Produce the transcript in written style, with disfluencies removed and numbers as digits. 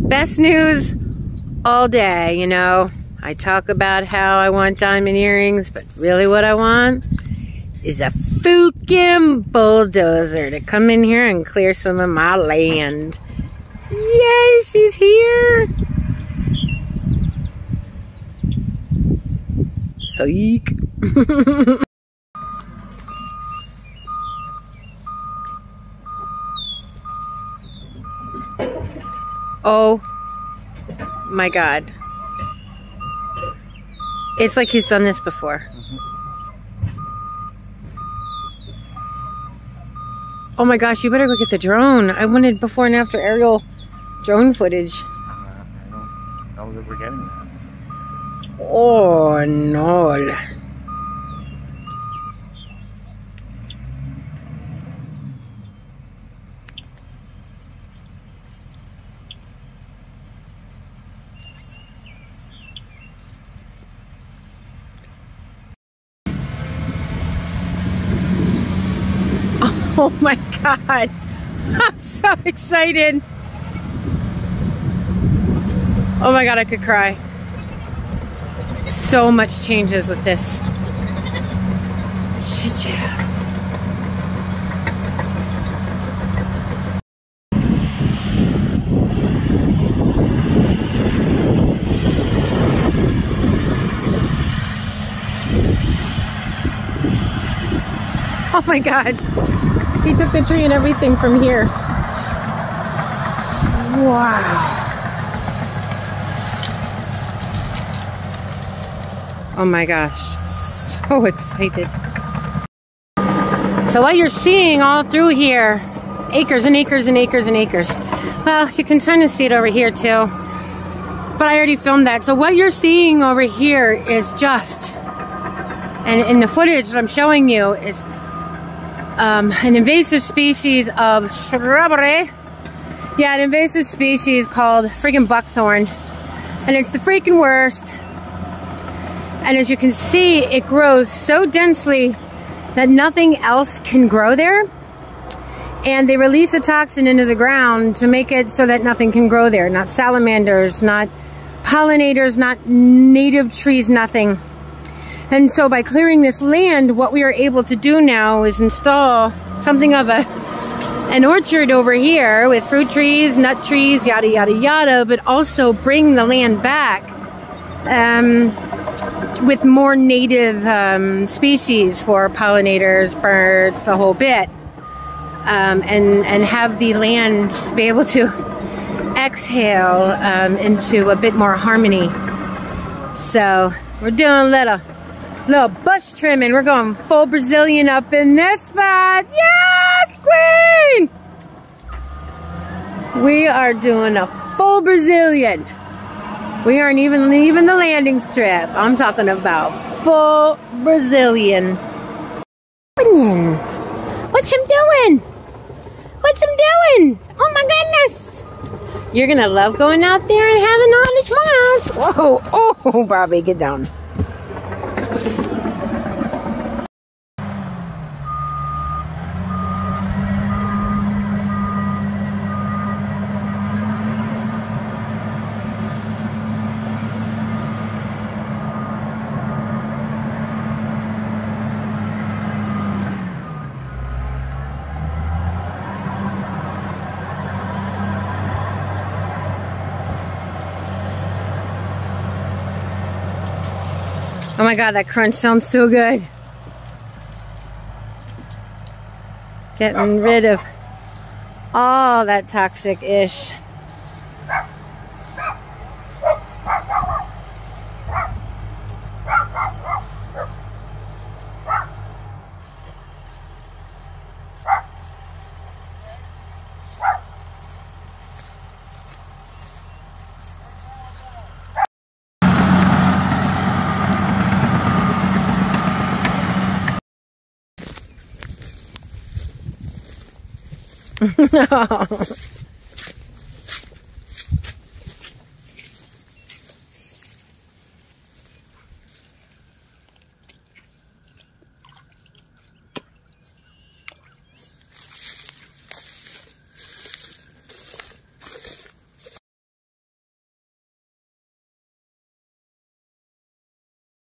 Best news all day, you know. I talk about how I want diamond earrings, but really what I want is a freaking bulldozer to come in here and clear some of my land. Yay, she's here. Psych. Oh my God. It's like he's done this before. Oh my gosh, you better go get the drone. I wanted before and after aerial drone footage. I don't know that we're getting that. Oh no. Oh my God, I'm so excited. Oh my God, I could cry. So much changes with this. Shit, yeah. Oh my God. He took the tree and everything from here. Wow. Oh my gosh. So excited. So what you're seeing all through here, acres and acres and acres and acres. Well, you can kind of see it over here too. But I already filmed that. So what you're seeing over here is just, and in the footage that I'm showing you is an invasive species of shrubbery. Yeah, an invasive species called freaking buckthorn. And it's the freaking worst. And as you can see, it grows so densely that nothing else can grow there. And they release a toxin into the ground to make it so that nothing can grow there. Not salamanders, not pollinators, not native trees, nothing. And so by clearing this land, what we are able to do now is install something of an orchard over here with fruit trees, nut trees, yada, yada, yada, but also bring the land back with more native species for pollinators, birds, the whole bit. And have the land be able to exhale into a bit more harmony. So we're doing a little bush trimming. We're going full Brazilian up in this spot. Yes, queen! We are doing a full Brazilian. We aren't even leaving the landing strip. I'm talking about full Brazilian. What's him doing? What's him doing? Oh my goodness! You're gonna love going out there and having all the smiles. Whoa, oh, Bobby, get down. Oh my God, that crunch sounds so good. Getting rid of all that toxic-ish.